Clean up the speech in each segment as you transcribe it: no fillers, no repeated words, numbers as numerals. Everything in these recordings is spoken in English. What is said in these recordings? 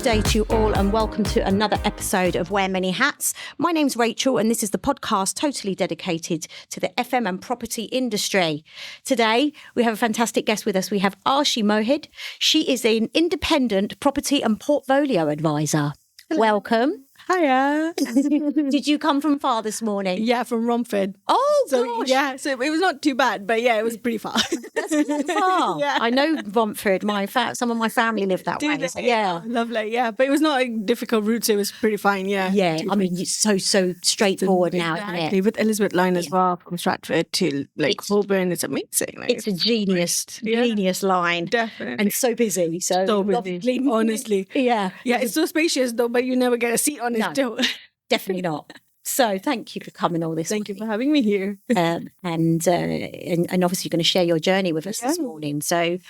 day to you all and welcome to another episode of Wear Many Hats. My name's Rachel and this is the podcast totally dedicated to the FM and property industry. Today we have a fantastic guest with us. We have Arshi Mohid. She is an independent property and portfolio advisor. Hello. Welcome. Hiya. Did you come from far this morning? Yeah, from Romford. Oh, gosh. Yeah, so it was not too bad, but yeah, it was pretty far. That's not far. Yeah. I know Romford. Some of my family live that way. So, yeah. Lovely, yeah. But it was not a difficult route, so it was pretty fine, yeah. Yeah, I mean, it's so straightforward now, isn't it? With Elizabeth Line as well, from Stratford to Holborn. It's amazing. It's a genius line. Definitely. And so busy. So busy, honestly. Yeah. Yeah, it's so spacious though, but you never get a seat on it still. Definitely not. So thank you for coming all this Thank you for having me here. And obviously you're going to share your journey with us this morning. So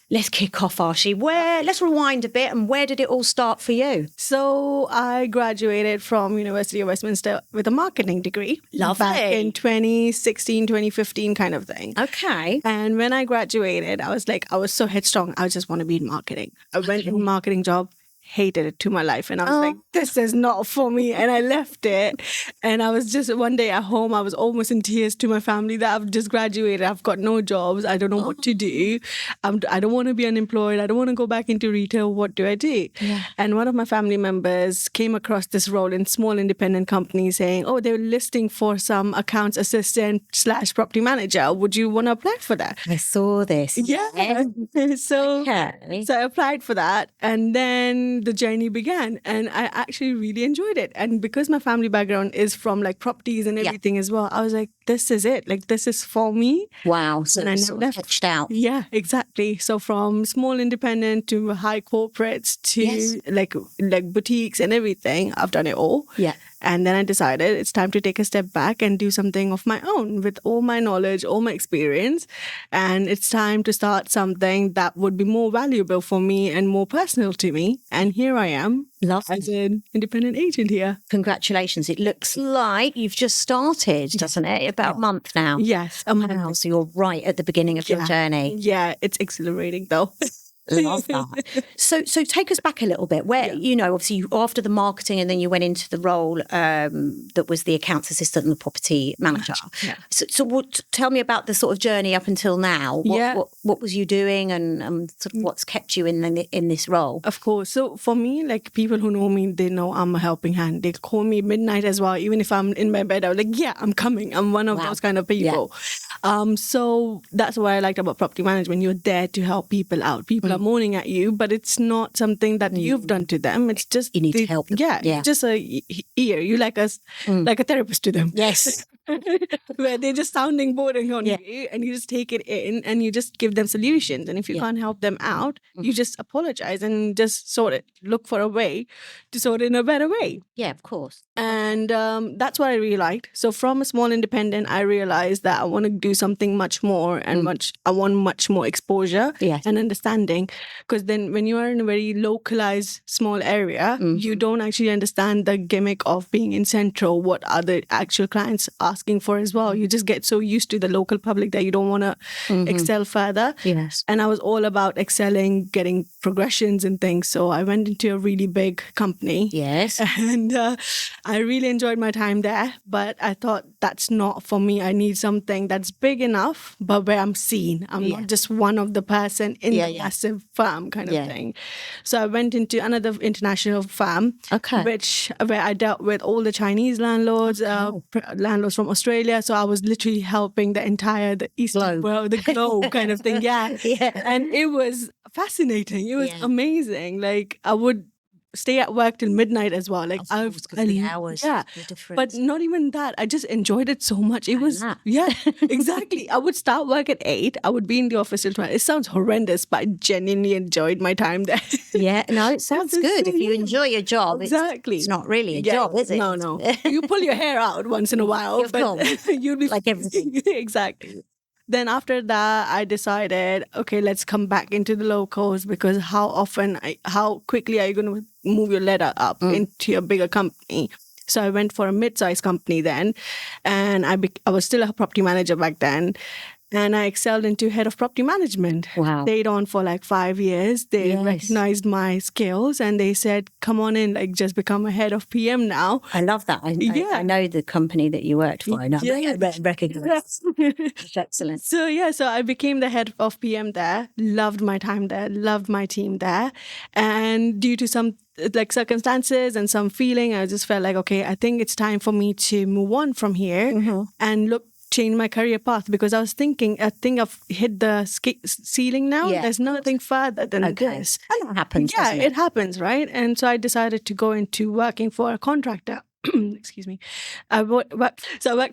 let's kick off, Arshi. Let's rewind a bit and where did it all start for you? So I graduated from University of Westminster with a marketing degree. Lovely. Back in 2016, 2015 kind of thing. Okay. And when I graduated, I was so headstrong. I just want to be in marketing. I went in a marketing job. Hated it to my life. And I was like, this is not for me. And I left it. And I was just one day at home, I was almost in tears to my family that I've just graduated. I've got no jobs. I don't know what to do. I don't want to be unemployed. I don't want to go back into retail. What do I do? Yeah. And one of my family members came across this role in small independent companies saying, they're listing for some accounts assistant / property manager. Would you want to apply for that? I saw this. Yeah. So I applied for that. And then the journey began and I actually really enjoyed it. And because my family background is from properties and everything as well, I was like, this is it. This is for me. Wow. So I never left. Touched out. Yeah, exactly. So from small independent to high corporates to boutiques and everything, I've done it all. Yeah. And then I decided it's time to take a step back and do something of my own with all my knowledge, all my experience. And it's time to start something that would be more valuable for me and more personal to me. And here I am. As an independent agent here. Congratulations. It looks like you've just started, doesn't it? About a month now. Yes. Wow. So you're right at the beginning of your journey. Yeah, it's exhilarating though. Love that. So take us back a little bit. Where obviously you, after the marketing, and then you went into the role that was the accounts assistant and the property manager. Yeah. So tell me about the sort of journey up until now. What was you doing, and sort of what's kept you in this role? Of course. So for me, people who know me, they know I'm a helping hand. They call me midnight as well. Even if I'm in my bed, I'm like, yeah, I'm coming. I'm one of those kind of people. Yeah. So that's what I liked about property management. You're there to help people out. People are moaning at you, but it's not something that you've done to them. It's just you need to help them. Yeah, just a ear. You like us, like a therapist to them. Yes. Where they're just sounding boring on you, and you just take it in and you just give them solutions. And if you can't help them out, you just apologize and just look for a way to sort it in a better way. Yeah, of course. And that's what I really liked. So from a small independent, I realized that I want to do something much more and I want much more exposure and understanding. Because then when you are in a very localized small area, you don't actually understand the gimmick of being in central, what are the actual clients asking for as well. You just get so used to the local public that you don't want to excel further. Yes. And I was all about excelling, getting progressions and things. So I went into a really big company. Yes. And I really enjoyed my time there, but I thought that's not for me. I need something that's big enough, but where I'm seen. I'm not just one of the person in the massive firm kind of thing. So I went into another international firm, where I dealt with all the Chinese landlords, landlords from Australia. So I was literally helping the Eastern world, the globe kind of thing. Yeah. And it was fascinating. It was amazing. I would stay at work till midnight as well. The hours. Yeah. But not even that. I just enjoyed it so much. It was, exactly. I would start work at 8. I would be in the office till 12. It sounds horrendous, but I genuinely enjoyed my time there. Yeah. No, it sounds good. If you enjoy your job, it's not really a job, is it? No. You pull your hair out once in a while, but you'll be like everything. Exactly. Then after that, I decided, okay, let's come back into the locals, because how quickly are you going to move your ladder up into a bigger company? So I went for a mid-sized company then, and I was still a property manager back then. And I excelled into head of property management. Wow. Stayed on for like 5 years. They recognized my skills and they said, come on in, like just become a head of PM now. I love that. I know the company that you worked for. I know. I recognize. That's excellent. So I became the head of PM there. Loved my time there. Loved my team there. And due to some like circumstances and some feeling, I just felt like, okay, I think it's time for me to move on from here and change my career path, because I was thinking, I think I've hit the ceiling now. Yeah. There's nothing further than this. And that happens. Yeah, doesn't it? it happens, right? And so I decided to go into working for a contractor. Excuse me. I worked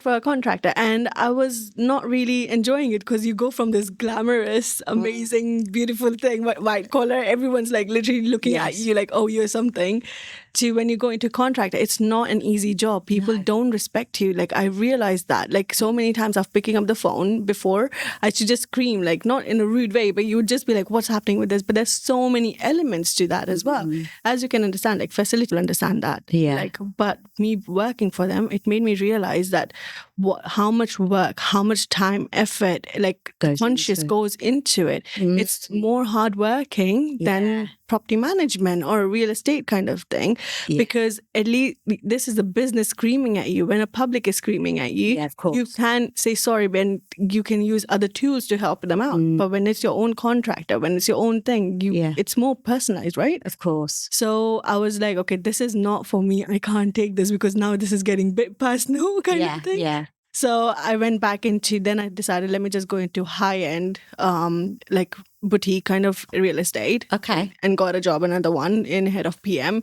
for a contractor and I was not really enjoying it, because you go from this glamorous, amazing, beautiful thing, white collar, everyone's like literally looking at you like, oh, you're something, to when you go into contractor, it's not an easy job. People don't respect you. Like I realized that like so many times I've picking up the phone before, I should just scream, like not in a rude way, but you would just be like, what's happening with this? But there's so many elements to that as well. As you can understand, like facility will understand that. Yeah. Like, but me working for them, it made me realize that how much work, how much time, effort, like conscious goes into it. It's more hardworking than property management or real estate kind of thing, because at least this is the business screaming at you. When a public is screaming at you, of course, you can say sorry, when you can use other tools to help them out. But when it's your own contractor, when it's your own thing, it's more personalized, right? Of course. So I was like, okay, this is not for me. I can't take this, because now this is getting a bit personal kind of thing. Yeah. So I went back into, then I decided, let me just go into high-end, like boutique kind of real estate. Okay. And got a job, another one in head of PM.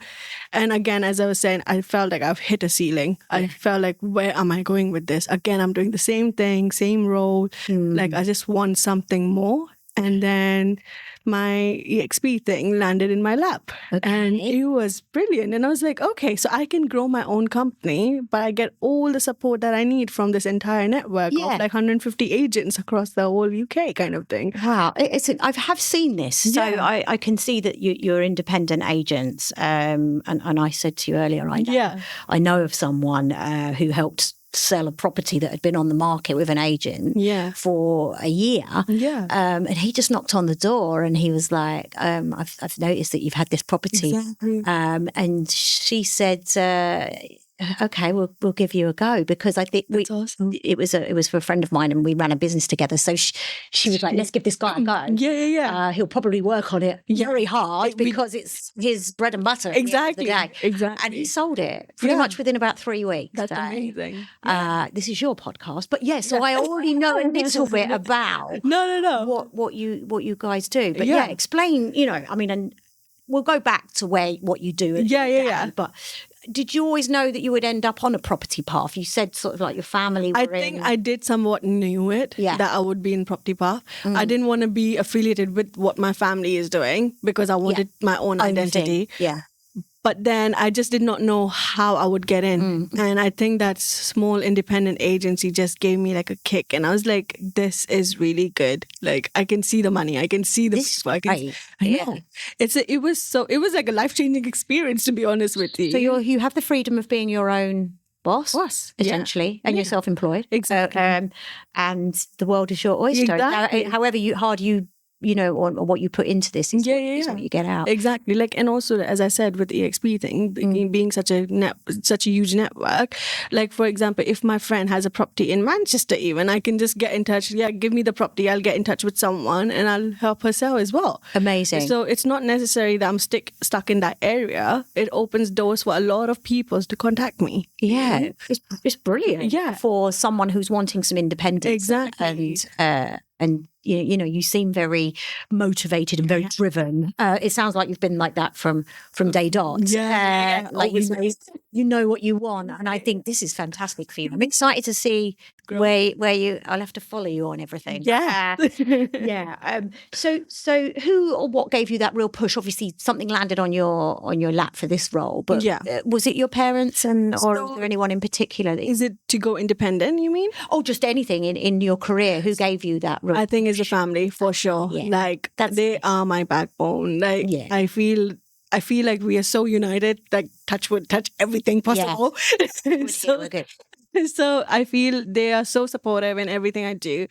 And again, as I was saying, I felt like I've hit a ceiling. I felt like, where am I going with this? Again, I'm doing the same thing, same role. Like I just want something more. And then my EXP thing landed in my lap. And it was brilliant. And I was like, okay, so I can grow my own company, but I get all the support that I need from this entire network of like 150 agents across the whole UK kind of thing. Wow. I have seen this. So I can see that you're independent agents. And I said to you earlier, I know of someone who helped sell a property that had been on the market with an agent for a year. And he just knocked on the door and he was like, I've noticed that you've had this property. Exactly. And she said, okay, we'll give you a go, because I think awesome. it was for a friend of mine and we ran a business together. So she was like, let's give this guy a go. He'll probably work on it very hard because it's his bread and butter. Exactly. And he sold it pretty much within about 3 weeks. That's amazing. This is your podcast, but so I already know a little bit about what you guys do. But explain. And we'll go back to what you do. But did you always know that you would end up on a property path? You said sort of like your family were I think I did somewhat knew it, that I would be in property path. I didn't want to be affiliated with what my family is doing, because I wanted my own identity. But then I just did not know how I would get in. And I think that small independent agency just gave me like a kick. And I was like, this is really good. Like I can see the money. I can see the people. I know. It was like a life-changing experience, to be honest with you. So you have the freedom of being your own boss, essentially, and you're self-employed. Exactly. And the world is your oyster. Exactly. However hard you or what you put into this is what you get out. Exactly. Like, and also, as I said, with the EXP thing, being such a huge network, like, for example, if my friend has a property in Manchester even, I can just get in touch. Give me the property. I'll get in touch with someone and I'll help her sell as well. Amazing. So it's not necessary that I'm stuck in that area. It opens doors for a lot of people to contact me. Yeah. It's brilliant. Yeah. For someone who's wanting some independence. Exactly. And you seem very motivated and very driven. It sounds like you've been like that from day dot. Like you know what you want, and I think this is fantastic for you. I'm excited to see where you. I'll have to follow you on everything. So who or what gave you that real push? Obviously, something landed on your lap for this role, but was it your parents or is there anyone in particular? Is it to go independent? You mean? Oh, just anything in your career. Who gave you that? I think it's the family for sure. Like they are my backbone. Like I feel like we are so united. Like touch everything possible. So good. So I feel they are so supportive in everything I do.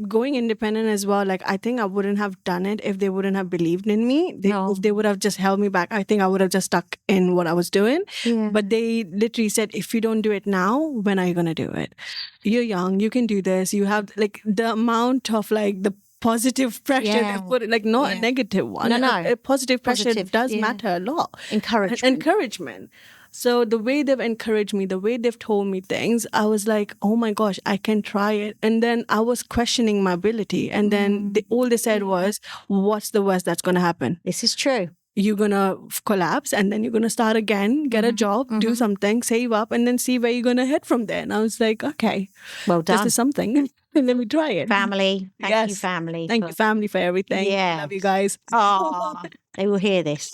Going independent as well, like I think I wouldn't have done it if they wouldn't have believed in me. No. If they would have just held me back, I think I would have just stuck in what I was doing. Yeah. But they literally said, if you don't do it now, when are you going to do it? You're young, you can do this. You have like the amount of like the positive pressure, Yeah. they put it, like not a negative one. No. A positive pressure Positive, does matter a lot. Encouragement. So the way they've encouraged me, the way they've told me things, I was like, oh my gosh, I can try it. And then I was questioning my ability. And then all they said was, what's the worst that's going to happen? This is true. You're going to collapse and then you're going to start again, get a job, do something, save up, and then see where you're going to head from there. And I was like, okay, well done. This is something. Let me try it. Family. Thank you, family. Thank you, family, for everything. Yeah. Love you guys. Oh, they will hear this.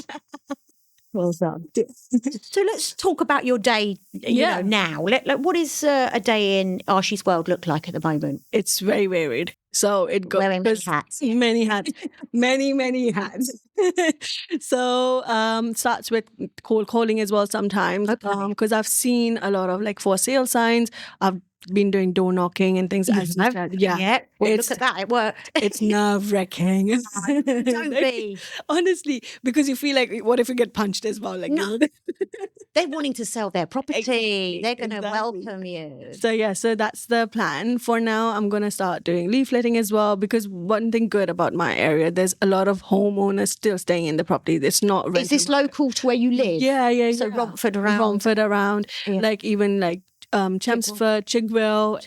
Well done. So let's talk about your day, you know, now. What is a day in Arshi's world look like at the moment? It's very varied. So it goes wearing many hats. Many hats. So starts with cold calling as well sometimes. Because I've seen a lot of like for sale signs. I've been doing door knocking and things. Yeah. Well, look at that. It worked. It's nerve-wracking. Don't be. Honestly, because you feel like, what if you get punched as well? Like, no. They're wanting to sell their property. Exactly. They're going to welcome you. So that's the plan. For now, I'm going to start doing leafletting as well, because one thing good about my area, there's a lot of homeowners still staying in the property. It's not rental. Is this local to where you live? Yeah. So Romford around. Yeah. Like even like Chelmsford, Chigwell,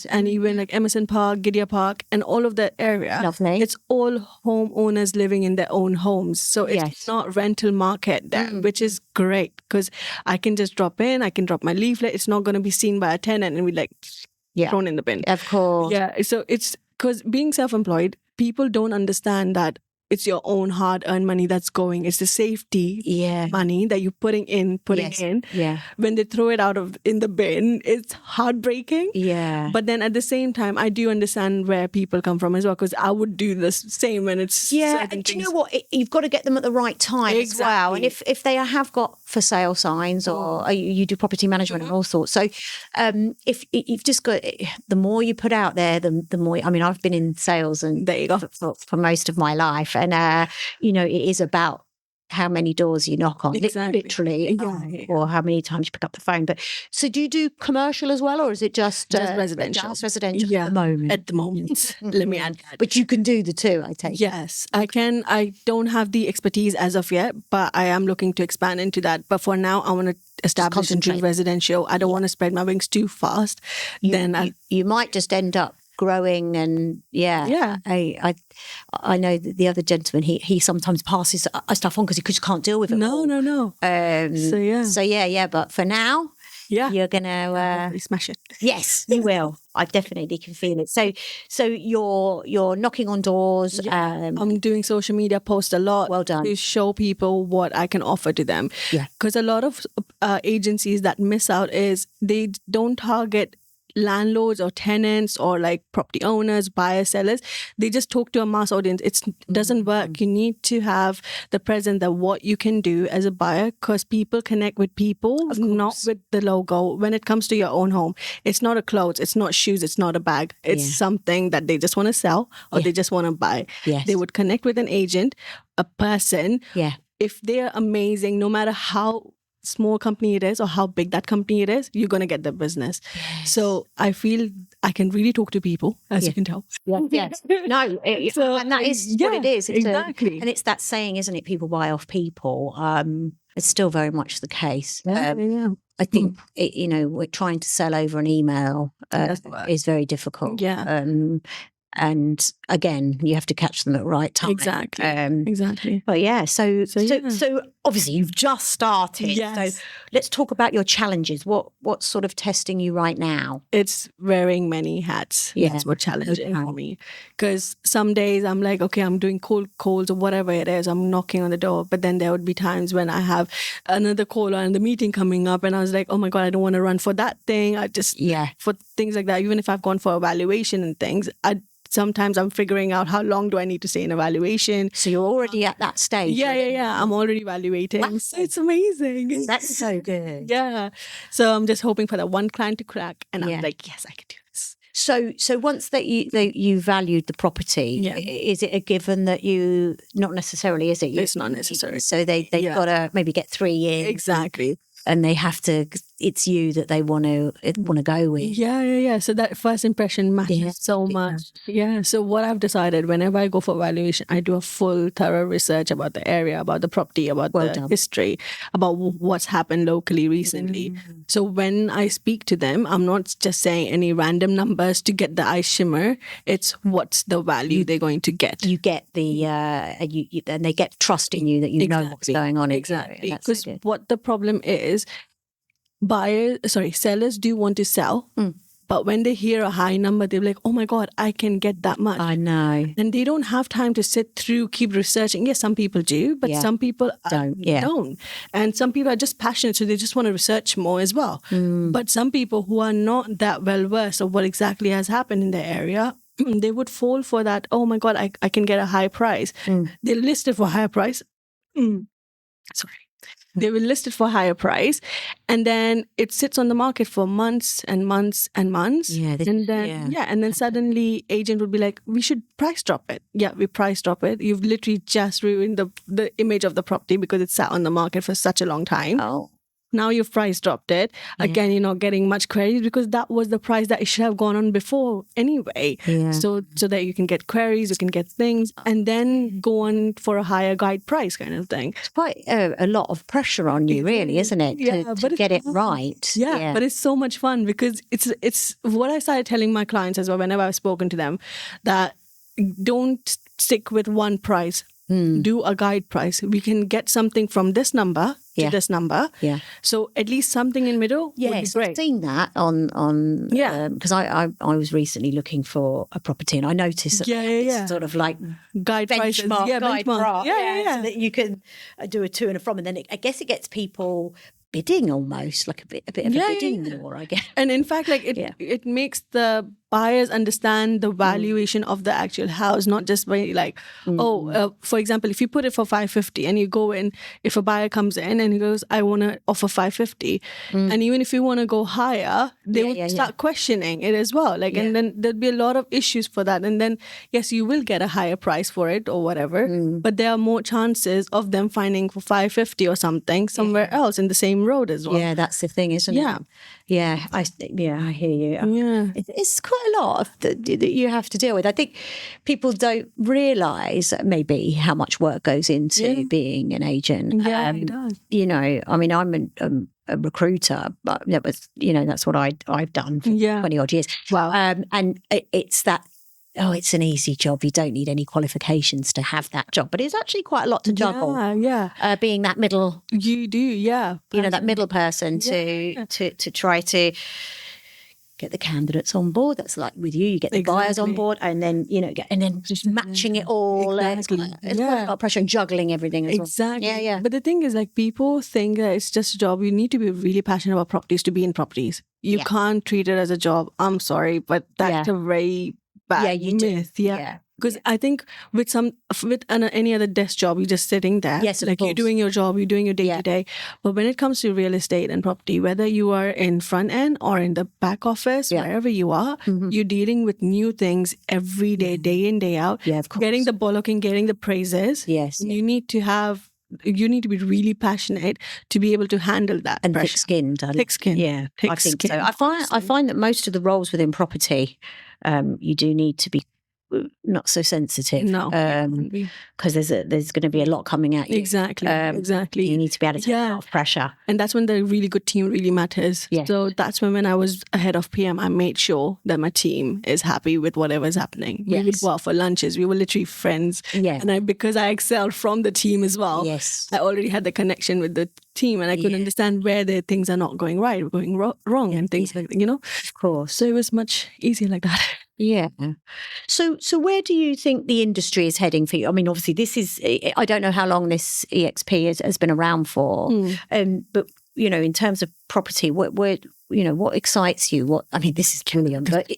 and even like Emerson Park, Gideon Park, and all of that area. Lovely. It's all homeowners living in their own homes. So it's not rental market there, which is great because I can just drop in, I can drop my leaflet. It's not going to be seen by a tenant and be like thrown in the bin. Of course. Yeah. So it's because being self-employed, people don't understand that it's your own hard-earned money that's going. It's the safety money that you're putting in. Yeah. When they throw it out in the bin, it's heartbreaking. Yeah. But then at the same time, I do understand where people come from as well, because I would do the same when it's and do you know what? You've got to get them at the right time as well. And if they have got for sale signs or you do property management and all sorts. So if you've just got, the more you put out there, the more, I mean, I've been in sales and there you go. For most of my life. And, you know, it is about how many doors you knock on, literally, or how many times you pick up the phone. But so do you do commercial as well, or is it just residential? Just residential at the moment. At the moment, let me add that. But you can do the two, I take. Yes, I can. I don't have the expertise as of yet, but I am looking to expand into that. But for now, I want to establish into residential. I don't want to spread my wings too fast. You might just end up growing and I know that the other gentleman he sometimes passes stuff on because he just can't deal with it. No. But for now, you're gonna smash it. Yes, you will. I definitely can feel it. So you're knocking on doors. I'm doing social media posts a lot. Well done. To show people what I can offer to them. Yeah, because a lot of agencies that miss out is they don't target landlords or tenants or like property owners, buyers, sellers. They just talk to a mass audience. It doesn't work. You need to have the presence that what you can do as a buyer, because people connect with people, not with the logo. When it comes to your own home, it's not a clothes, it's not shoes, it's not a bag. It's something that they just want to sell or they just want to buy. Yes. They would connect with an agent, a person. Yeah. If they're amazing, no matter how small company it is or how big that company it is, you're going to get the business. Yes. So I feel I can really talk to people, as you can tell. Yes. No, and that is what it is. Exactly. And it's that saying, isn't it? People buy off people. It's still very much the case. I think, we're trying to sell over an email is very difficult. Yeah. And again, you have to catch them at the right time. Exactly. But so obviously you've just started. Yes. So let's talk about your challenges. What's sort of testing you right now? It's wearing many hats. Yeah. That's what's challenging for me. Because some days I'm like, okay, I'm doing cold calls or whatever it is. I'm knocking on the door. But then there would be times when I have another call and the meeting coming up and I was like, oh my God, I don't want to run for that thing. I just, for things like that, even if I've gone for evaluation and things, sometimes I'm figuring out how long do I need to stay in evaluation. So you're already at that stage. Yeah. I'm already evaluating. Wow. So it's amazing. That's so good. Yeah. So I'm just hoping for that one client to crack, and I'm like, yes, I can do this. So once that you valued the property, is it a given that you, not necessarily, is it? It's not necessary. So they've got to maybe get 3 years. Exactly. And they have to, it's you that they want to go with. Yeah. So that first impression matters so much. Yeah. So what I've decided, whenever I go for evaluation, I do a full thorough research about the area, about the property, about the history, about what's happened locally recently. So when I speak to them, I'm not just saying any random numbers to get the eye shimmer. It's what's the value they're going to get. You get the, and they get trust in you that you know what's going on. Exactly. Because what the problem is, sellers do want to sell, but when they hear a high number, they're like, oh my God, I can get that much. I know. And they don't have time to sit through, keep researching. Yes, some people do, but some people don't. And some people are just passionate, so they just want to research more as well. But some people who are not that well versed of what exactly has happened in the area, they would fall for that, oh my God, I can get a high price. They list it for a higher price. They will list it for a higher price, and then it sits on the market for months and months and months. And then suddenly agent would be like, we should price drop it. Yeah, we price drop it. You've literally just ruined the image of the property because it's sat on the market for such a long time. Oh. Now you've price dropped it. Again, you're not getting much queries because that was the price that it should have gone on before anyway. So that you can get queries, you can get things, and then go on for a higher guide price kind of thing. It's quite a lot of pressure on you, really, isn't it? To get it right. Yeah, but it's so much fun because it's what I started telling my clients as well whenever I've spoken to them, that don't stick with one price. Do a guide price. We can get something from this number to this number. So at least something in middle would be great. I've seen that on because I was recently looking for a property and I noticed that sort of like guide prices. Guide price. So that you can do a to and a from, and then I guess it gets people bidding almost, like a bit of a bidding war, I guess. And in fact, like it makes the buyers understand the valuation of the actual house, not just by like, for example, if you put it for 550 and you go in, if a buyer comes in and he goes, I want to offer 550, and even if you want to go higher, they will start questioning it as well. Like, and then there'll be a lot of issues for that. And then, yes, you will get a higher price for it or whatever, but there are more chances of them finding for 550 or something somewhere else in the same road as well. Yeah, that's the thing, isn't it? Yeah, I hear you. Yeah. It's quite a lot that you have to deal with. I think people don't realise maybe how much work goes into being an agent. Yeah, it does. You know, I mean, I'm a recruiter, but that was, that's what I've done for 20 odd years. Wow. And it's that. Oh, it's an easy job. You don't need any qualifications to have that job. But it's actually quite a lot to juggle. Being that middle. You do, that middle person to try to get the candidates on board. That's like with you get the buyers on board, and then and then just matching it all. Exactly. It's quite a lot of pressure and juggling everything as well. Exactly. Yeah. But the thing is, like, people think that it's just a job. You need to be really passionate about properties to be in properties. You can't treat it as a job. I'm sorry, but that's a very bad myth. Because I think with any other desk job, you're just sitting there. Yes, like you're doing your job, you're doing your day-to-day. But when it comes to real estate and property, whether you are in front end or in the back office, wherever you are, you're dealing with new things every day, day in, day out. Yeah, of course. Getting the bollocking, getting the praises. Yes. You need to be really passionate to be able to handle that. And pressure. thick-skinned. Thick-skinned. Yeah, I think so. I find that most of the roles within property, you do need to be not so sensitive. No. Because there's going to be a lot coming at you. Exactly. You need to be able to take a lot of pressure. And that's when the really good team really matters. Yeah. So that's when I was ahead of PM, I made sure that my team is happy with whatever is happening. Yes. We would go out for lunches. We were literally friends. Yeah. And because I excelled from the team as well, yes, I already had the connection with the team, and I could understand where the things are not going right, going wrong, and things like that, Of course. So it was much easier like that. Yeah. So where do you think the industry is heading for you? I mean, obviously, I don't know how long this EXP has been around for, but in terms of property, where what excites you? I mean, this is brilliant, but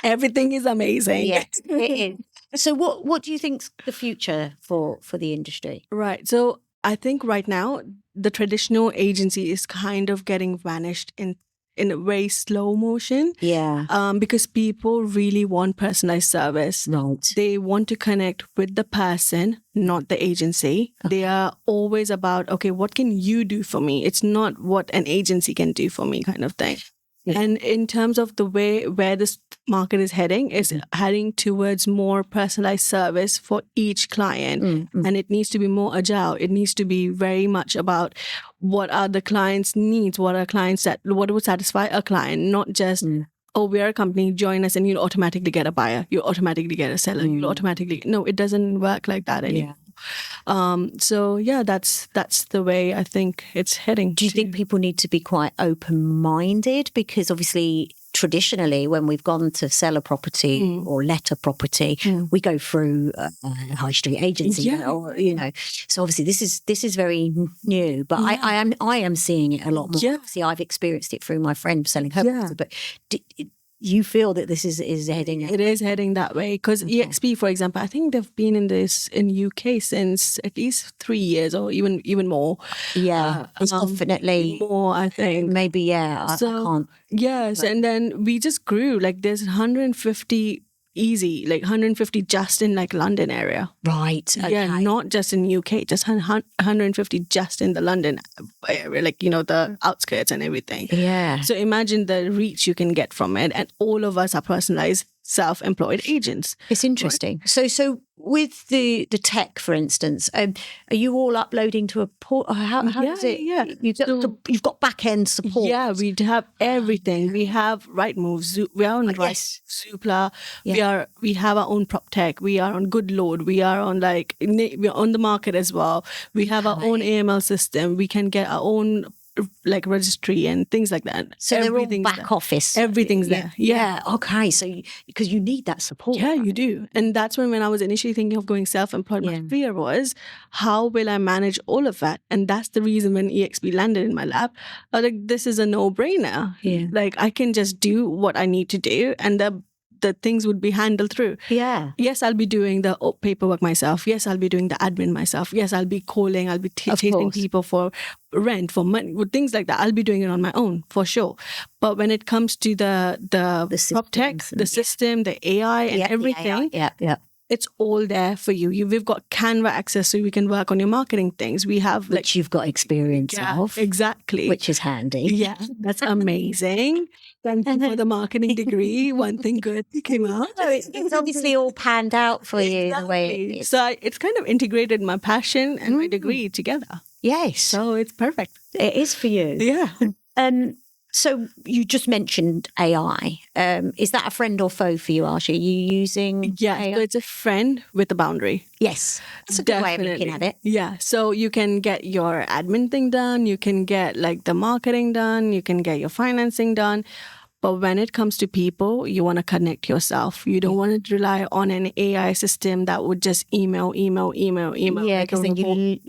everything is amazing. Yeah, it is. So what do you think's the future for the industry? Right. So I think right now the traditional agency is kind of getting vanished in a very slow motion. Yeah. Because people really want personalized service. Right. They want to connect with the person, not the agency. Okay. They are always about, okay, what can you do for me? It's not what an agency can do for me kind of thing. Yeah. And in terms of the way where this market is heading, is heading towards more personalized service for each client. Mm-hmm. And it needs to be more agile. It needs to be very much about what are the client's needs, what would satisfy a client, not just, oh, we are a company, join us and you'll automatically get a buyer. You'll automatically get a seller. You'll automatically... No, it doesn't work like that anymore. Yeah. So yeah, that's the way I think it's heading. Do you think people need to be quite open-minded? Because obviously, traditionally, when we've gone to sell a property or let a property, we go through a high street agency, So obviously, this is very new, but I am seeing it a lot more. Yeah. Obviously, I've experienced it through my friend selling her property, but you feel that this is heading... It is heading that way because EXP, for example, I think they've been in UK since at least 3 years or even more. Yeah, definitely more, I think. Maybe, yeah. I can't. Yes, and then we just grew. Like there's 150 easy, like 150 just in like London area. Right. Okay. Yeah, not just in UK, just 150 just in the London area, like, the outskirts and everything. Yeah. So imagine the reach you can get from it. And all of us are personalized self-employed agents. It's interesting. Right? So with the tech, for instance, are you all uploading to a port? How does it? Yeah, you've got back end support. Yeah, we have everything. We have Rightmove. We are on Zoopla. Yeah. We have our own prop tech. We are on Good Load. We are on we're on the market as well. We have our own AML system. We can get our own registry and things like that. So they're all back office. Everything's there. Yeah. Okay. So because you need that support. Yeah, you do. And that's when I was initially thinking of going self-employed, my fear was, how will I manage all of that? And that's the reason when EXP landed in my lap, I was like, this is a no-brainer. Yeah. Like I can just do what I need to do and the things would be handled through. Yeah. Yes, I'll be doing the paperwork myself. Yes, I'll be doing the admin myself. Yes, I'll be calling. I'll be chasing people for rent, for money, things like that. I'll be doing it on my own for sure. But when it comes to the prop tech, the system, the AI and everything, it's all there for you. We've got Canva access so we can work on your marketing things. We have which you've got experience of. Exactly. Which is handy. Yeah, that's amazing. Thank you for the marketing degree. One thing good came out. No, it's obviously all panned out for you the way it is. So it's kind of integrated my passion and my degree together. Yes. So it's perfect. It is for you. Yeah. So you just mentioned AI. Is that a friend or foe for you, Arshi? Are you using AI? So it's a friend with a boundary. Yes. That's a good way of looking at it. Yeah. So you can get your admin thing done. You can get the marketing done. You can get your financing done. But when it comes to people, you want to connect yourself. You don't want to rely on an AI system that would just email. Yeah, because then you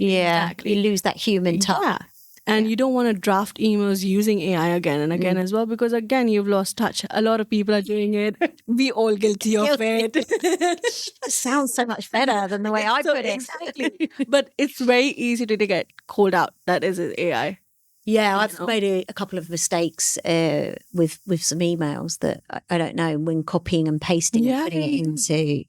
lose that human touch. Yeah. And you don't want to draft emails using AI again and again as well, because again, you've lost touch. A lot of people are doing it. We all guilty of it. It sounds so much better than the way I put it. Exactly. But it's very easy to get called out. That is AI. Yeah, I've made a couple of mistakes with some emails that I don't know, when copying and pasting and putting it into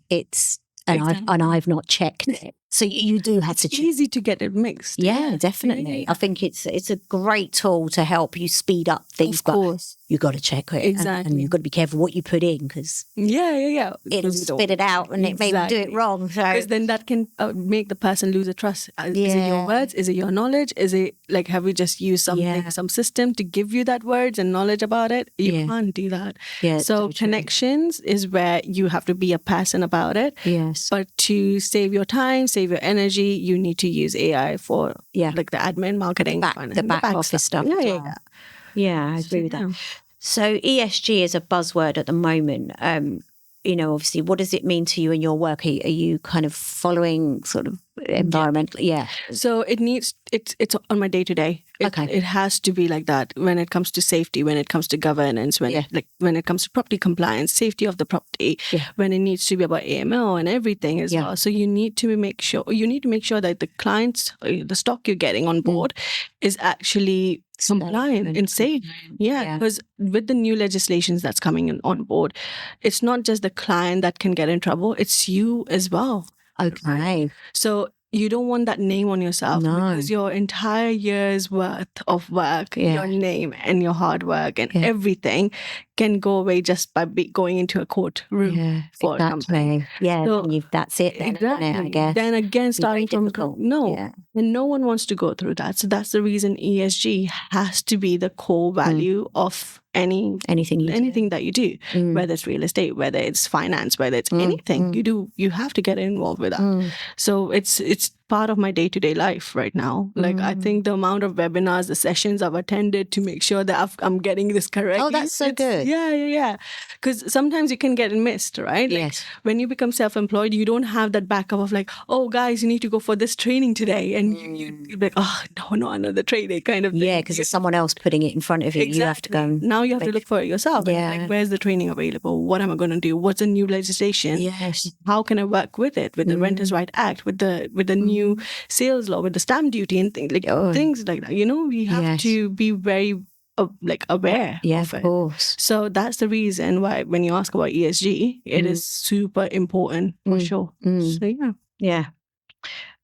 I've not checked it. So you do have to check. It's easy to get it mixed. Yeah, definitely. Yeah. I think it's a great tool to help you speed up things. Of course. You've got to check it. Exactly. And you've got to be careful what you put in because it'll spit it out and it may do it wrong. Because then that can make the person lose a trust. Is it your words? Is it your knowledge? Is it have we just used something, some system to give you that words and knowledge about it? You can't do that. Yeah, so connections is where you have to be a person about it. Yes. But to save your time, save your energy, you need to use AI for the admin, marketing, the back office stuff. Yeah, I agree with that. So ESG is a buzzword at the moment. Obviously, what does it mean to you in your work? Are you kind of following sort of environmental. Yeah. So it's on my day-to-day. It has to be like that when it comes to safety, when it comes to governance, when it comes to property compliance, safety of the property, when it needs to be about AML and everything as well. So you need to make sure that the clients, the stock you're getting on board is actually compliant and safe. Because with the new legislations that's coming on board, it's not just the client that can get in trouble, it's you as well. Okay. So you don't want that name on yourself because your entire year's worth of work, your name and your hard work and everything can go away just by going into a courtroom for a company. Yeah, so, that's it then, exactly. Isn't it, I guess. Then again, starting from and no one wants to go through that. So that's the reason ESG has to be the core value of anything that you do, whether it's real estate, whether it's finance, whether it's anything you do, you have to get involved with that. So it's part of my day-to-day life right now. Like I think the amount of webinars, the sessions I've attended to make sure that I'm getting this correct. Oh, that's so good. Yeah. Because sometimes you can get missed, right? Yes. Like when you become self-employed, you don't have that backup of like, oh, guys, you need to go for this training today. And you're like, oh, no, another training kind of thing. Yeah, because there's someone else putting it in front of you. Exactly. You have to go. Now you have to look for it yourself. Yeah. Like, where's the training available? What am I going to do? What's the new legislation? Yes. How can I work with it? With the Renters' Right Act, with the new sales law, with the stamp duty and things like that. You know, we have to be very aware of it. Of course. So that's the reason why when you ask about ESG, it is super important for sure. So yeah.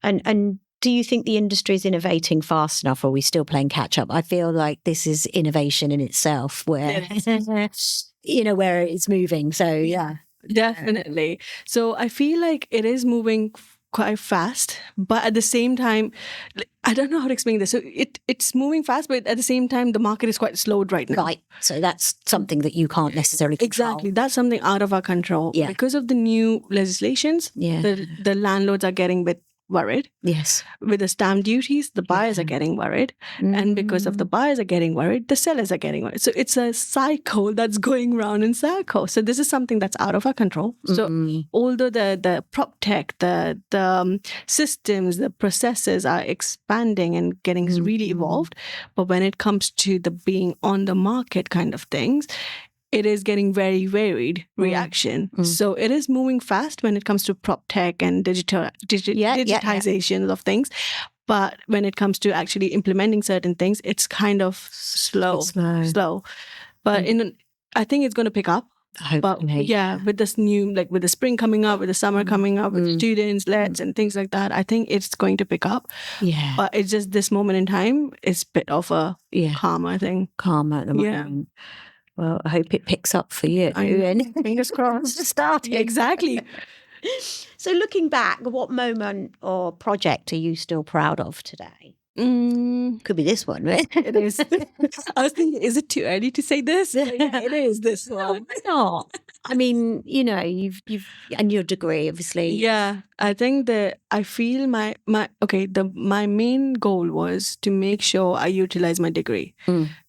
And do you think the industry is innovating fast enough, or are we still playing catch up? I feel like this is innovation in itself, where where it's moving. So yeah, definitely. So I feel like it is moving quite fast, but at the same time, I don't know how to explain this. So it's moving fast, but at the same time, the market is quite slowed right now. Right. So that's something that you can't necessarily control. Exactly. That's something out of our control. Yeah. Because of the new legislations, the landlords are getting a bit worried. Yes. With the stamp duties, the buyers are getting worried. And because of the buyers are getting worried, the sellers are getting worried. So it's a cycle that's going round in circles. So this is something that's out of our control. So although the prop tech, the systems, the processes are expanding and getting really evolved, but when it comes to the being on the market kind of things, it is getting very varied reaction. So it is moving fast when it comes to prop tech and digitization of things. But when it comes to actually implementing certain things, it's kind of slow. But I think it's going to pick up. Hopefully. But with this new, like with the spring coming up, with the summer coming up, with students, lets and things like that, I think it's going to pick up. Yeah. But it's just this moment in time, it's a bit of a calmer thing. Calmer at the moment. Yeah. Well, I hope it picks up for you. And fingers crossed. Starting. Exactly. So looking back, what moment or project are you still proud of today? Could be this one, right? It is. I was thinking, is it too early to say this? Yeah, it is this one. Why not? I mean, you've and your degree, obviously. Yeah, I think that I feel my main goal was to make sure I utilize my degree.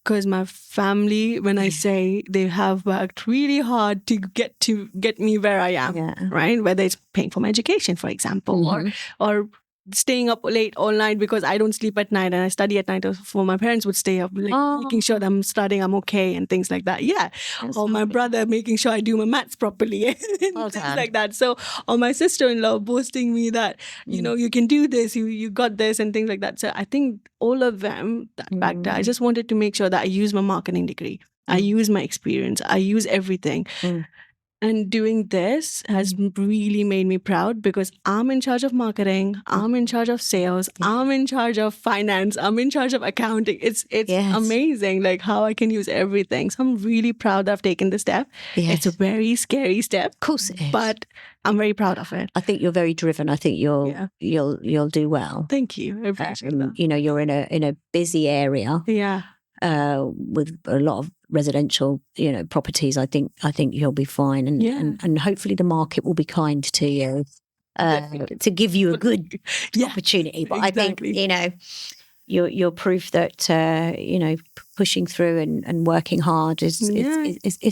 Because my family, when I say they have worked really hard to get me where I am, right? Whether it's paying for my education, for example, or staying up late all night because I don't sleep at night and I study at night, for my parents would stay up, making sure that I'm studying, I'm okay and things like that. Yeah. Or my brother making sure I do my maths properly and things like that. So, or my sister-in-law boasting me that, you can do this, you got this and things like that. So I think all of them back there, I just wanted to make sure that I use my marketing degree. I use my experience. I use everything. And doing this has really made me proud because I'm in charge of marketing, I'm in charge of sales, I'm in charge of finance, I'm in charge of accounting. It's amazing like how I can use everything. So I'm really proud that I've taken this step. It's a very scary step. Of course it is. But I'm very proud of it. I think you're very driven. I think you'll do well. Thank you. I appreciate that. You're in a busy area. Yeah. With a lot of residential, properties, I think you'll be fine, and hopefully the market will be kind to you to give you a good opportunity. But exactly. I think you're proof that pushing through and working hard is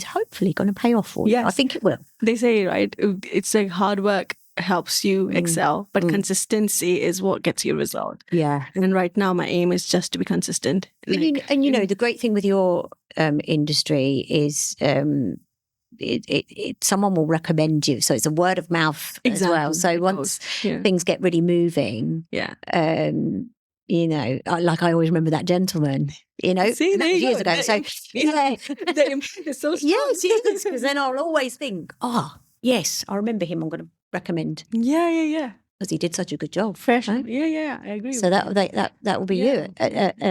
hopefully going to pay off for you. I think it will. They say, right, it's like hard work helps you excel, but consistency is what gets you result. Yeah. And right now my aim is just to be consistent. And you know, the great thing with your industry is someone will recommend you. So it's a word of mouth as well. So once things get really moving, you know, like I always remember that gentleman, you know, See, and that was years ago. So the impact is so strong. yes, because then I'll always think, oh, yes, I remember him. I'm going to recommend. Yeah. Because he did such a good job. Fresh. Right? Yeah, I agree. So that will be you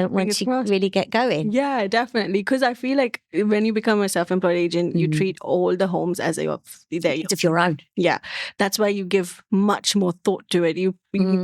once you really get going. Yeah, definitely. Because I feel like when you become a self-employed agent, you treat all the homes as of your own. Yeah, that's why you give much more thought to it. You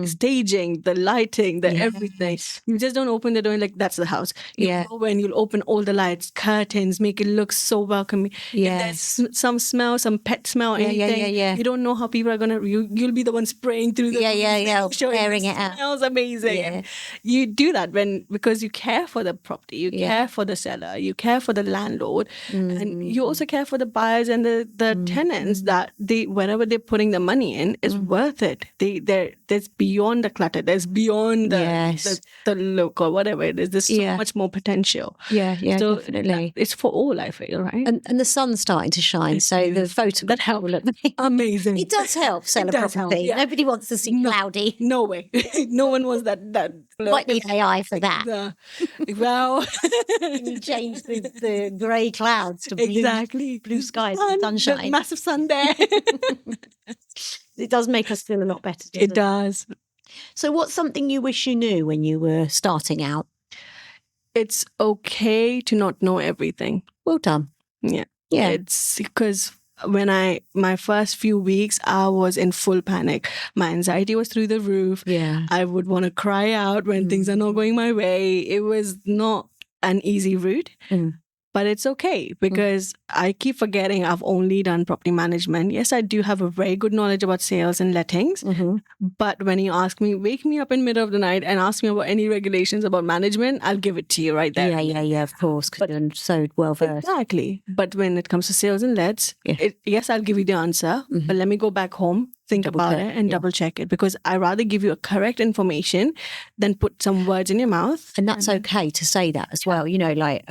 staging, the lighting, the everything. You just don't open the door and like that's the house. You go in, you'll open all the lights, curtains, make it look so welcoming. Yes. If there's some smell, some pet smell, anything. You don't know how people are gonna. You'll be the one spraying through the airing it out. It smells amazing. Yeah. You do that because you care for the property, you care for the seller, you care for the landlord, and you also care for the buyers and the tenants that wherever they're putting the money in is worth it. There's beyond the clutter, there's beyond the look or whatever it is. There's so much more potential. Yeah, so definitely. It's for all, I feel, right? And the sun's starting to shine, so the photo that helps. Amazing. It does help sell a property. Nobody wants to see cloudy. No way. No one wants that. Might need AI for that. Well, you change the grey clouds to blue skies and sunshine. Massive sun there. It does make us feel a lot better. It does. So what's something you wish you knew when you were starting out? It's okay to not know everything. Well done. Yeah. It's because my first few weeks, I was in full panic. My anxiety was through the roof. Yeah. I would want to cry out when things are not going my way. It was not an easy route. But it's okay because I keep forgetting I've only done property management. Yes, I do have a very good knowledge about sales and lettings. But when you ask me, wake me up in the middle of the night and ask me about any regulations about management, I'll give it to you right there. Yeah, of course, because you're so well versed. Exactly. But when it comes to sales and lets, yes, I'll give you the answer. But let me go back home, think about it and double check it, because I rather give you a correct information than put some words in your mouth. And that's okay to say that as well. You know, like...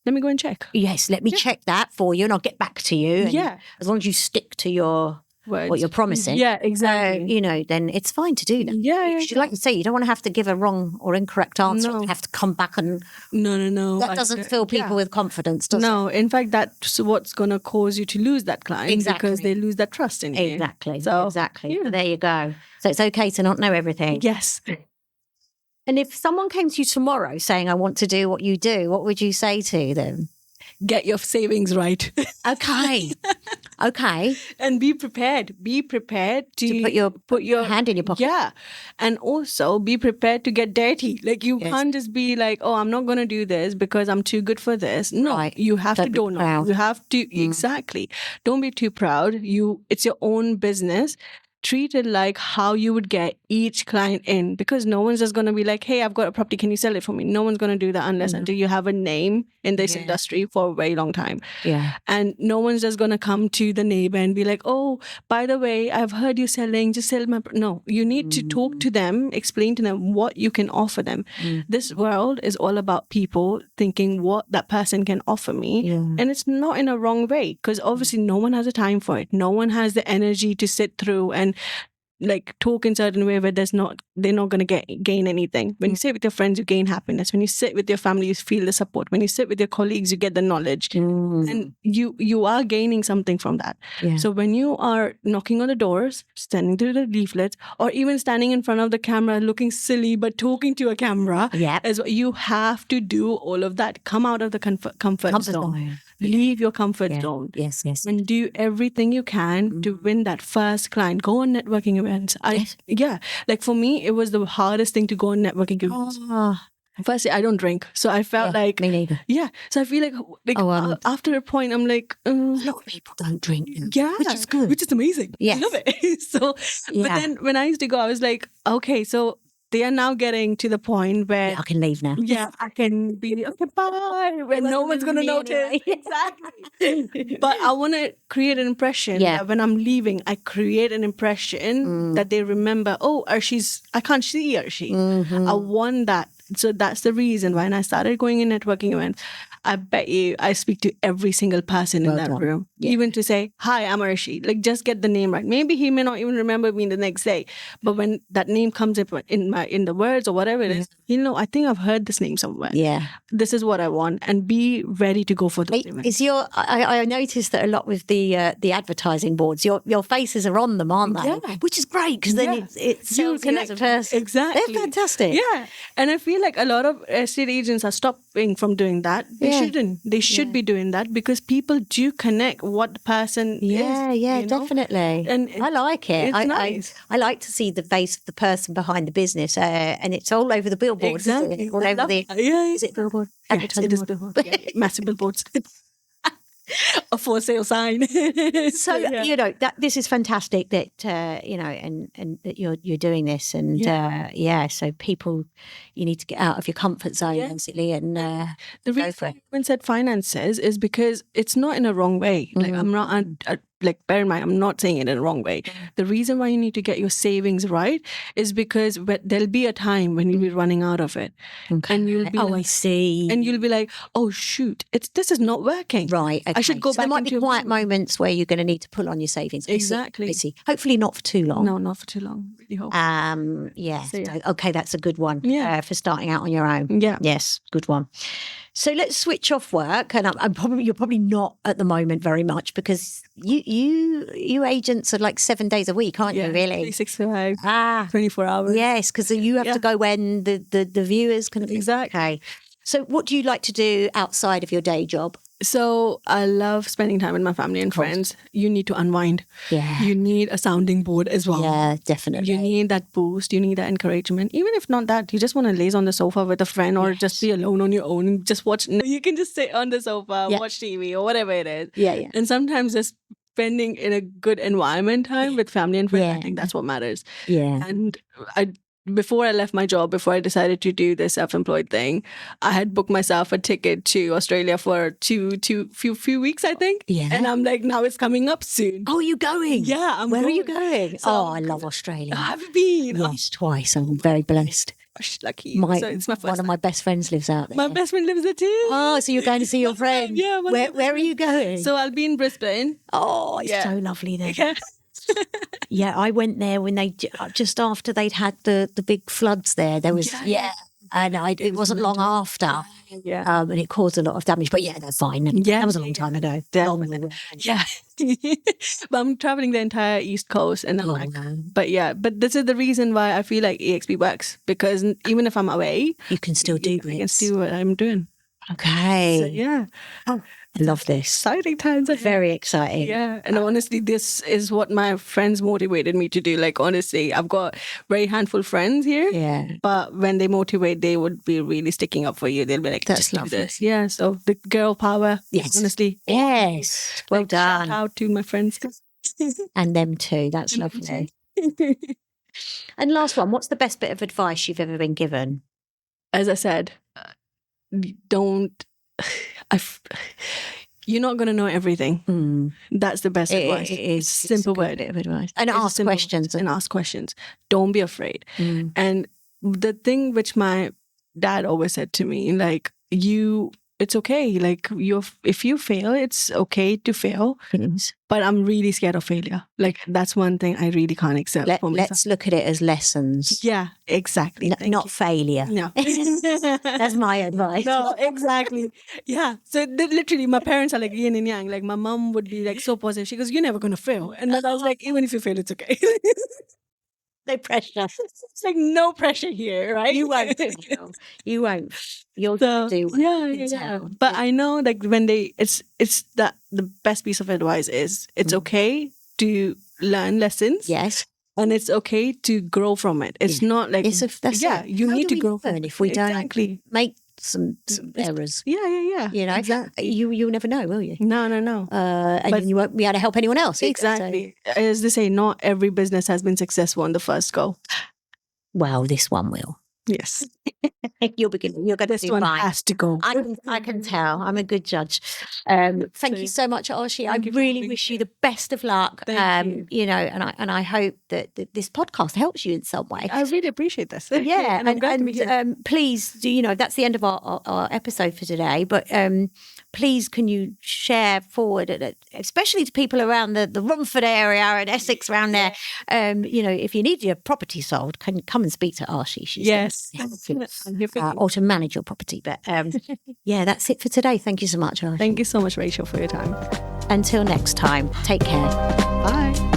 let me go and check. Yes, let me check that for you and I'll get back to you. And as long as you stick to your words, what you're promising. Yeah, exactly. You know, then it's fine to do that. Yeah. Like you say, you don't want to have to give a wrong or incorrect answer. You have to come back and... No. That doesn't fill people with confidence, does it? No, in fact, that's what's going to cause you to lose that client because they lose that trust in you. Exactly. So there you go. So it's okay to not know everything. Yes. And if someone came to you tomorrow saying, I want to do what you do, what would you say to them? Get your savings right. Okay. And be prepared. Be prepared to put your hand in your pocket. Yeah. And also be prepared to get dirty. Like you can't just be like, oh, I'm not going to do this because I'm too good for this. No, you have to don't know. You have to, exactly. Don't be too proud. It's your own business. Treat it like how you would get each client in, because no one's just going to be like, hey, I've got a property, can you sell it for me? No one's going to do that unless until you have a name in this industry for a very long time. Yeah. And no one's just going to come to the neighbor and be like, oh, by the way, I've heard you selling, just sell my... No, you need to talk to them, explain to them what you can offer them. This world is all about people thinking what that person can offer me. And it's not in a wrong way, because obviously no one has the time for it. No one has the energy to sit through and like talk in certain way where they're not going to gain anything. When you sit with your friends, you gain happiness. When you sit with your family, you feel the support. When you sit with your colleagues, you get the knowledge. And you are gaining something from that. So when you are knocking on the doors, standing through the leaflets, or even standing in front of the camera looking silly but talking to a camera, you have to do all of that. Come out of the comfort zone. Leave your comfort zone. Yes. And do everything you can to win that first client. Go on networking events. Like for me, it was the hardest thing to go on networking events. Firstly, I don't drink. So I felt like... Me neither. Yeah. So I feel like after a point, I'm like... a lot of people don't drink. Yeah. Which is good. Which is amazing. Yes. I love it. But then when I used to go, I was like, okay, so they are now getting to the point where I can leave now. yeah, I can be okay, bye, when no one's gonna notice. Anyway. Exactly. But I want to create an impression that when I'm leaving, I create an impression that they remember. Oh, Arshi's. I can't see Arshi. I want that. So that's the reason when I started going in networking events. I bet you I speak to every single person in that room, even to say, hi, I'm Arshi. Like, just get the name right. Maybe he may not even remember me the next day. But when that name comes up in the words or whatever it is, I think I've heard this name somewhere. Yeah. This is what I want. And be ready to go for those events. I noticed that a lot with the advertising boards, your faces are on them, aren't they? Yeah. Which is great, because then it sells you as a person. Exactly. They're fantastic. Yeah. And I feel like a lot of estate agents are stopping from doing that. They shouldn't. They should be doing that, because people do connect what the person is. Yeah, definitely. And I like it. It's nice. I like to see the face of the person behind the business, and it's all over the billboard. Exactly. Isn't it? All over the. Is it billboard? Yes, it is billboard. Massive billboards. A for sale sign. So that this is fantastic that and that you're doing this, and so people, you need to get out of your comfort zone basically, and the reason I even said finances is because it's not in a wrong way. Like, I'm not like, bear in mind, I'm not saying it in a wrong way. The reason why you need to get your savings right is because there'll be a time when you'll be running out of it, and you'll be I see, and you'll be like, oh shoot, this is not working. Right. Okay. I should go back. There might be quiet moments where you're going to need to pull on your savings. Exactly. I see. Hopefully not for too long. No, not for too long. Really hope. Okay, that's a good one. Yeah. For starting out on your own. Yeah. Yes, good one. So let's switch off work, and you're probably not at the moment very much, because you agents are like 7 days a week, aren't you? Really? 365. 24 hours. Yes, because you have to go when the viewers can. Exactly. Okay. So what do you like to do outside of your day job? So I love spending time with my family and friends. You need to unwind. Yeah. You need a sounding board as well. Yeah, definitely. You need that boost. You need that encouragement. Even if not that, you just want to laze on the sofa with a friend, or just be alone on your own and just watch. You can just sit on the sofa, watch TV or whatever it is. Yeah. And sometimes just spending in a good environment time with family and friends, I think that's what matters. Yeah. And before I left my job, before I decided to do the self-employed thing, I had booked myself a ticket to Australia for few weeks, I think. Yeah. And I'm like, now it's coming up soon. Oh, you going? Yeah, I'm Where going. are you going? So, I love Australia. Have you been? Yes, twice. I'm very blessed. Lucky. So it's my first one of my best friends lives out there. My best friend lives there too. Oh, so you're going to see your friend? Yeah. Where are you going? So I'll be in Brisbane. Oh, it's so lovely there. Yeah, I went there when they just after they'd had the big floods there. There was and it wasn't long after. Yeah. And it caused a lot of damage. But they're fine. Yeah, that was a long time ago. Definitely. Yeah. But I'm traveling the entire East Coast, and but this is the reason why I feel like EXP works, because even if I'm away, you can still do I can see what I'm doing. Okay. So, yeah. I love this. Exciting times. Very exciting. Yeah. And honestly, this is what my friends motivated me to do. Like, honestly, I've got very handful friends here. Yeah. But when they motivate, they would be really sticking up for you. They'll be like, that's lovely. This. Yeah. So the girl power. Yes. Honestly. Yes. Well done. Shout out to my friends. And them too. That's lovely. And last one, what's the best bit of advice you've ever been given? As I said, you're not going to know everything. That's the best advice. It is. Simple word. Bit of advice. And ask questions. And ask questions. Don't be afraid. And the thing which my dad always said to me, like, it's okay. Like, if you fail, it's okay to fail. But I'm really scared of failure. Like, that's one thing I really can't accept for myself. Let's look at it as lessons. Yeah, exactly. Not failure. No. That's my advice. No, exactly. Yeah. So literally, my parents are like yin and yang. Like, my mom would be like so positive. She goes, "You're never going to fail." And then I was like, even if you fail, it's okay. No pressure. It's like no pressure here, right? You won't. You won't. You'll do. Yeah. But I know, like, when it's that the best piece of advice is it's okay to learn lessons. Yes. And it's okay to grow from it. It's not like you need to grow from it. If we don't make some errors. Yeah. You know, exactly. You'll never know, will you? No. And you won't be able to help anyone else. Exactly. So. As they say, not every business has been successful on the first go. Well, this one will. Yes. You're going to This do one fine. has to go. I can tell. I'm a good judge. Thank you so much, Arshi. I really wish you the best of luck. Thank you. You know, and I hope that this podcast helps you in some way. I really appreciate this. Yeah, and I'm glad to be here. Please do. You know, that's the end of our episode for today. But please, can you share forward, especially to people around the Romford area and Essex around there? You know, if you need your property sold, can come and speak to Arshi. She's I'm here for you. or to manage your property. But yeah, that's it for today. Thank you so much, Arshi. Thank you so much, Rachel, for your time. Until next time, take care. Bye.